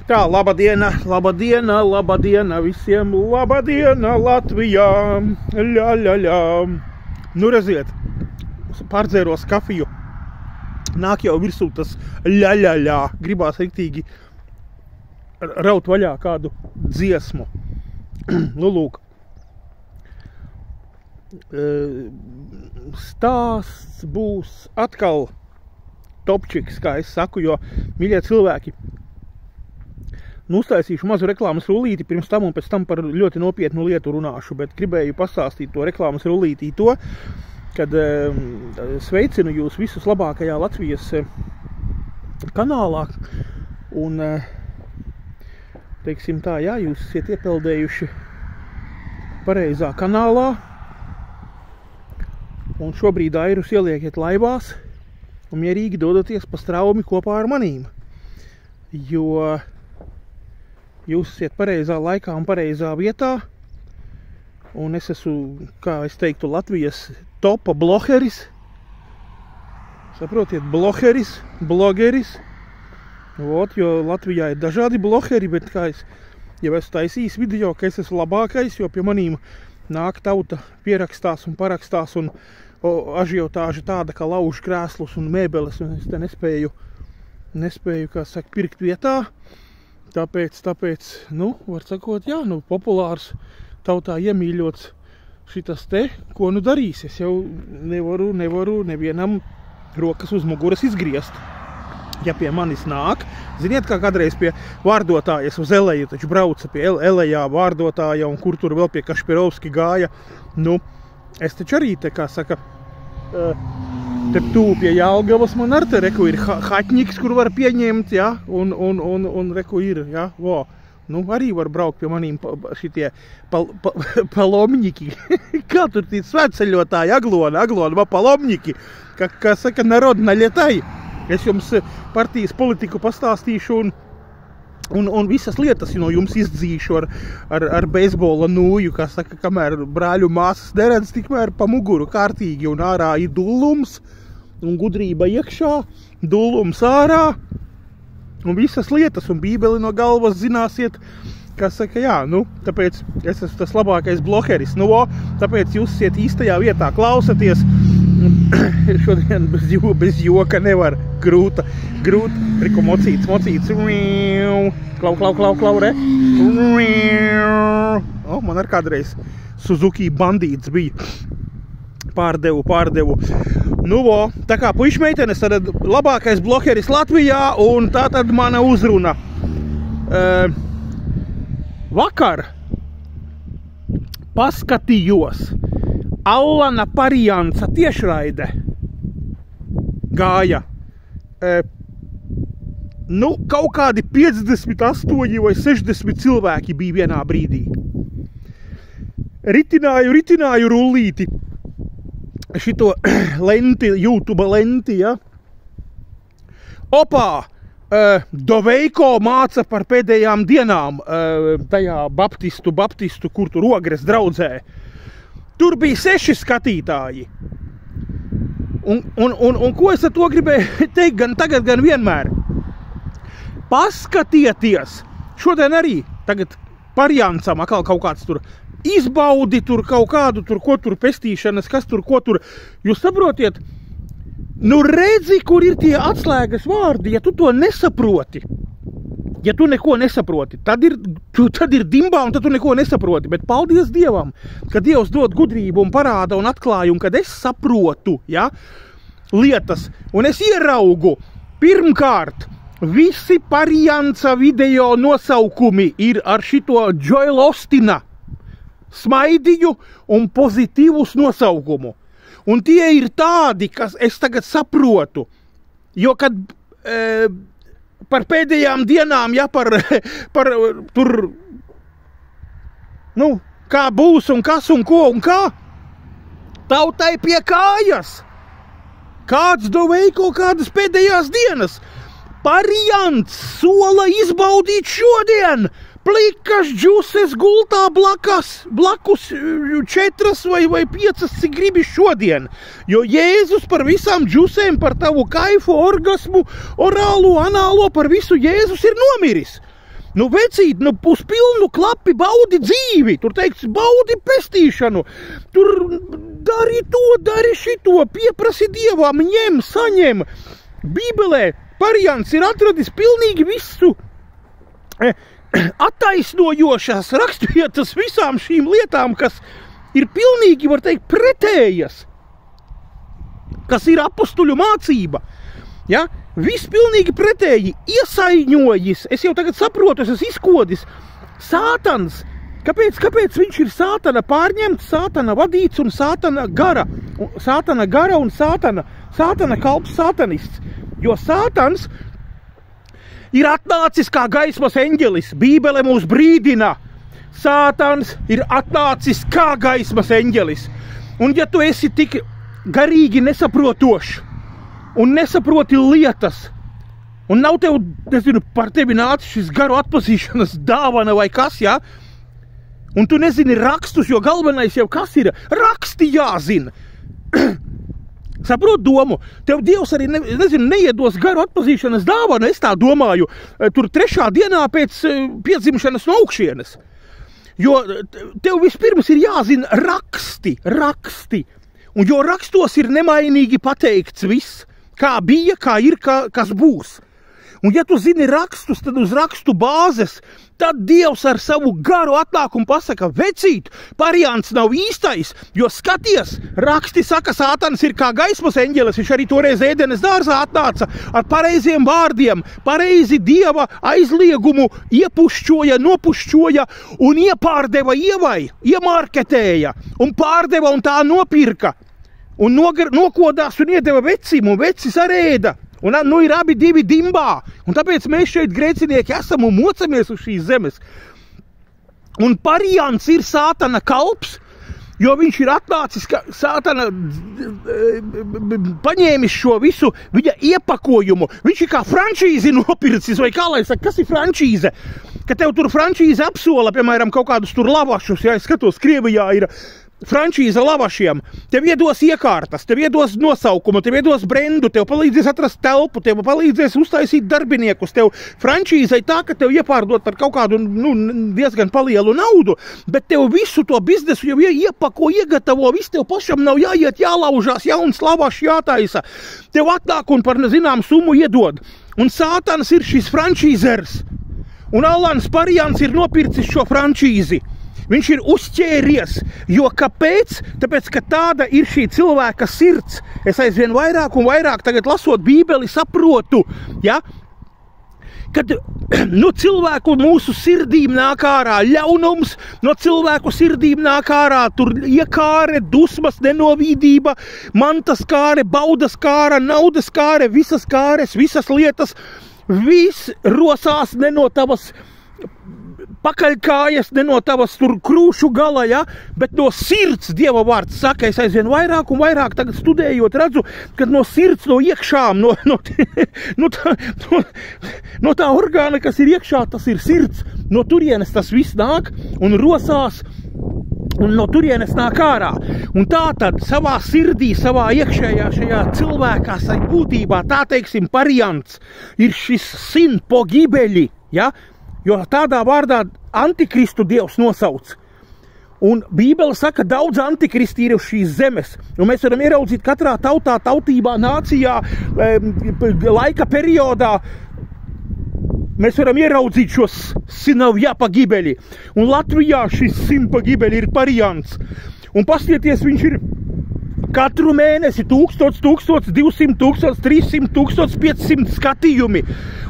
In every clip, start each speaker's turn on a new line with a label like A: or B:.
A: Tā, labadiena, labadiena, labadiena visiem, labadiena Latvijā, ļaļaļā. Nu, redziet, pārdzēros kafiju, nāk jau virsū tas ļaļaļā, gribās riktīgi raut vaļā kādu dziesmu. Nu, lūk. Stāsts būs atkal topčiks, kā es saku, jo, mīļie cilvēki, nu, uztaisīšu mazu reklāmas rullīti pirms tam un pēc tam par ļoti nopietnu lietu runāšu, bet gribēju pastāstīt to reklāmas rullītī to, kad sveicinu jūs visus labākajā Latvijas kanālā un, teiksim tā, jā, jūs esat iepeldējuši pareizā kanālā un šobrīd airus ieliekiet laivās un mierīgi dodaties pa straumi kopā ar manīm, jo jūs esat pareizā laikā un pareizā vietā, un es esmu, kā es teiktu, Latvijas topa blogeris. Saprotiet, blogeris. Ot, jo Latvijā ir dažādi blogeri, bet kā es jau esmu taisījis video, ka es esmu labākais, jo pie manīm nāk tauta pierakstās un parakstās, un ažiotāža tāda, ka lauž krēslus un mēbeles, un es te nespēju, kā saka, pirkt vietā. Tāpēc, nu, var sakot, jā, nu, populārs, tautā iemīļots šitas te, ko nu darīs. Es jau nevaru nevienam rokas uz muguras izgriezt. Ja pie manis nāk, ziniet, kā kādreiz pie vārdotājas uz Eleju, taču brauca pie Elejā vārdotāja, un kur tur vēl pie Kašpirovski gāja, nu, es taču arī te, kā saka, te tū pie Jālgavas man ar te reku ir haķniks, kur var pieņemt, ja, un reku ir, ja, vo. Nu, arī var braukt pie manīm šitie palomņiki. Kā tur tī svētceļotāji, aglona, palomņiki, kā saka, narodna lietai. Es jums partijas politiku pastāstīšu un visas lietas no jums izdzīšu ar beisbola nūju, kā saka, kamēr brāļu māsas neredz, tikmēr pa muguru kārtīgi un ārā ir dullums un gudrība iekšā, dullums ārā un visas lietas un bībeli no galvas zināsiet, kā saka, jā, nu, tāpēc es esmu tas labākais blogeris, nu, tāpēc jūs esat īstajā vietā, klausaties, šodien bez joka nevar, grūta, riku mocīts, klau, re, man ar kādreiz Suzuki bandīts bija, pārdevu. Nu, tā kā puišmeitenes, tad labākais blogeris Latvijā, un tā tad mana uzruna. Vakar paskatījos Allana Parianca tiešraide gāja. Nu, kaut kādi 58 vai 60 cilvēki bija vienā brīdī. Ritināju rullīti. Šito lenti, YouTube lenti, ja. Opā, Doveiko māca par pēdējām dienām tajā baptistu, kur tur Ogres draudzē. Tur bija 6 skatītāji. Un ko es ar to gribēju teikt gan tagad, gan vienmēr? Paskatieties! Šodien arī tagad Pariancam atkal kaut kāds tur izbaudi tur kaut kādu, tur, ko tur pestīšanas, kas tur, ko tur. Jūs saprotiet? Nu redzi, kur ir tie atslēgas vārdi, ja tu to nesaproti. Ja tu neko nesaproti, tad ir dimbā un tad tu neko nesaproti. Bet paldies Dievam, ka Dievs dod gudrību un parāda un atklājumu, kad es saprotu, ja, lietas. Un es ieraugu, pirmkārt, visi Parianca video nosaukumi ir ar šito Joel Ostina smaidīju un pozitīvus nosaukumu. Un tie ir tādi, kas es tagad saprotu. Jo, kad par pēdējām dienām, ja par tur, nu, kā būs un kas un ko un kā, tautai pie kājas. Kāds Doveiko, kādas pēdējās dienas. Pariants sola izbaudīt šodien. Plikas džuses gultā blakus 4 vai 5, cik gribi šodien. Jo Jēzus par visām džusēm, par tavu kaifu, orgasmu, orālo, anālo, par visu Jēzus ir nomiris. Nu, vecīt, nu, uz pilnu klapi baudi dzīvi. Tur teikts, baudi pestīšanu. Tur dari to, dari šito, pieprasi Dievam, ņem, saņem. Bībelē variants ir atradis pilnīgi visu attaisnojošās rakstvietas visām šīm lietām, kas ir pilnīgi, var teikt, pretējas, kas ir apustuļu mācība. Ja? Viss pilnīgi pretēji, iesaiņojis, es jau tagad saprotu, es esmu izkodis, Sātans, kāpēc viņš ir Sātana pārņemts, Sātana vadīts un Sātana gara un Sātana kalps, Sātanists, jo Sātans ir atnācis kā gaismas eņģelis, Bībele mūs brīdina, Sātans ir atnācis kā gaismas eņģelis, un ja tu esi tik garīgi nesaprotošs, un nesaproti lietas, un nav tev, nezinu, par tevi nācis šis garu atpazīšanas dāvana vai kas, ja? Un tu nezini rakstus, jo galvenais jau kas ir? Raksti jāzina. Saprot domu? Tev Dievs arī, neiedos garu atpazīšanas dāvanu, es tā domāju, tur 3. dienā pēc piedzimšanas no augšienes. Jo tev vispirms ir jāzina raksti. Un jo rakstos ir nemainīgi pateikts viss. Kā bija, kā ir, kas būs. Un ja tu zini rakstus, tad uz rakstu bāzes, tad Dievs ar savu garu atnāk un pasaka, vecīt, variants nav īstais, jo skaties, raksti saka, Sātans ir kā gaismas eņģelis, viņš arī toreiz Ēdenes dārzā atnāca ar pareiziem vārdiem, pareizi Dieva aizliegumu iepušķoja, nopušķoja un iepārdeva Ievai, iemārketēja un pārdeva un tā nopirka. Un nokodās un iedeva vecim, un vecis arēda. Un nu ir abi divi dimbā. Un tāpēc mēs šeit grēcinieki esam un mocamies uz šīs zemes. Un variants ir Sātana kalps, jo viņš ir atnācis, ka Sātana paņēmis šo visu viņa iepakojumu. Viņš ir kā frančīzi nopircis, vai kā lai saka, kas ir frančīze? Ka tev tur frančīze apsola, piemēram, kaut kādus tur lavašus, ja es skatos, Krievijā ir frančīze lavašiem, tev iedos iekārtas, tev iedos nosaukumu, tev iedos brendu, tev palīdzēs atrast telpu, tev palīdzēs uztaisīt darbiniekus, tev frančīzei tā, ka tev iepārdot par kaut kādu diezgan palielu naudu, bet tev visu to biznesu jau iepako, iegatavo, viss tev pašam nav jāiet, jālaužās, jauns lavašs jātaisa, tev atnāk un par zinām summu iedod. Un Sātans ir šis frančīzers, un Alans variants ir nopircis šo frančīzi. Viņš ir uzķēries, jo kāpēc? Tāpēc, ka tāda ir šī cilvēka sirds. Es aizvien vairāk un vairāk tagad lasot Bībeli saprotu, ja? Kad cilvēku mūsu sirdīm nāk ārā ļaunums, no cilvēku sirdīm nāk ārā tur iekāre, dusmas, nenovīdība, mantas kāre, baudas kāra, naudas kāre, visas kāres, visas lietas, viss rosās ne no tavas pakaļkājas, ne no tavas tur krūšu gala, ja? Bet no sirds Dieva vārds saka, es aizvien vairāk un vairāk tagad studējot redzu, kad no sirds, no iekšām, no tā orgāna, kas ir iekšā, tas ir sirds, no turienes tas viss nāk un rosās, un no turienes nāk ārā. Un tā tad savā sirdī, savā iekšējā šajā cilvēkā, būtībā, tā teiksim, variants ir šis sin pogibeļi, ja? Jo tādā vārdā antikristu Dievs nosauc. Un Bībele saka, daudz antikristi ir uz šīs zemes. Un mēs varam ieraudzīt katrā tautā, tautībā, nācijā, laika periodā. Mēs varam ieraudzīt šos sinavjā pagibeļi. Un Latvijā šis sin pagibeļi ir variants. Un paskatieties, viņš ir katru mēnesi 1000, 1200, 1300, 1500 skatījumi.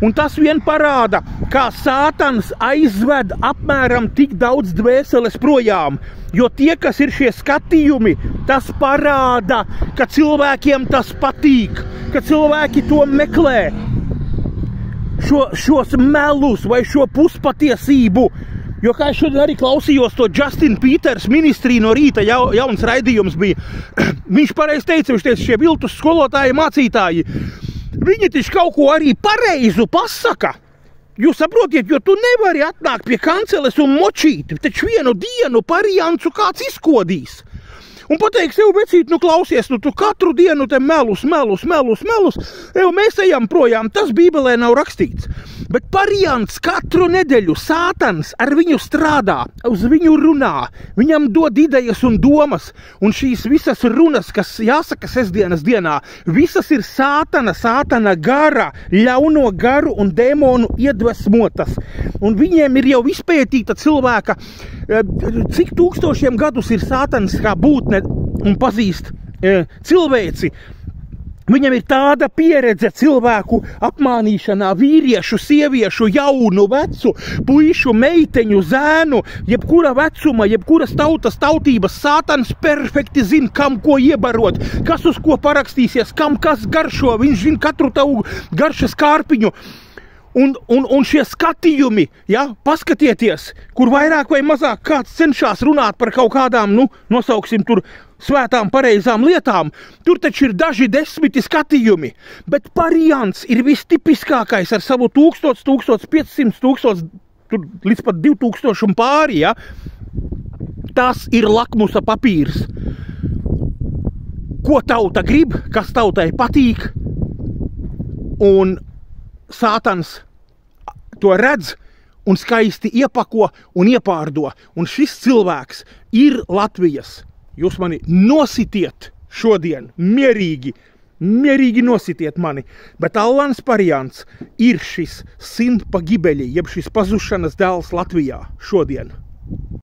A: Un tas vien parāda, kā Sātans aizved apmēram tik daudz dvēseles projām. Jo tie, kas ir šie skatījumi, tas parāda, ka cilvēkiem tas patīk, ka cilvēki to meklē. Šos melus vai šo puspatiesību. Jo kā es šodien arī klausījos to Justin Peters ministriju no rīta, jauns raidījums bija. Viņš pareizi teica, šie viltus skolotāji, mācītāji, viņi taču kaut ko arī pareizu pasaka. Jūs saprotiet, jo tu nevari atnākt pie kanceles un močīt, taču vienu dienu variantu kāds izkodīs. un pateiks, vecīt, klausies, tu katru dienu te melus, mēs ejam projām, tas Bībelē nav rakstīts. Bet variants katru nedēļu Sātans ar viņu strādā, uz viņu runā, viņam dod idejas un domas, un šīs visas runas, kas jāsaka sestdienas dienā, visas ir Sātana gara, ļauno garu un dēmonu iedvesmotas. Un viņiem ir jau izpētīta cilvēka, cik tūkstošiem gadus ir Sātans kā būtne un pazīst cilvēci. Viņam ir tāda pieredze cilvēku apmānīšanā, vīriešu, sieviešu, jaunu, vecu, puišu, meiteņu, zēnu, jebkura vecuma, jebkuras tautības. Sātans perfekti zina, kam ko iebarot, kas uz ko parakstīsies, kam kas garšo, viņš zina katru tavu garšas kārpiņu. Un šie skatījumi, ja, paskatieties, kur vairāk vai mazāk kāds cenšas runāt par kaut kādām, nosauksim tur svētām pareizām lietām, tur taču ir daži 10 skatījumi, bet variants ir vistipiskākais ar savu 1000, 1500, 1000, līdz pat 2000 un pāri, ja. Tas ir lakmusa papīrs. Ko tauta grib, kas tautai patīk, un Sātans to redz un skaisti iepako un iepārdo. Un šis cilvēks ir Latvijas. Jūs mani nositiet šodien, mierīgi nositiet mani. Bet Allans variants ir šis Sin pa gibeļi, jeb šis pazušanas dēls Latvijā šodien.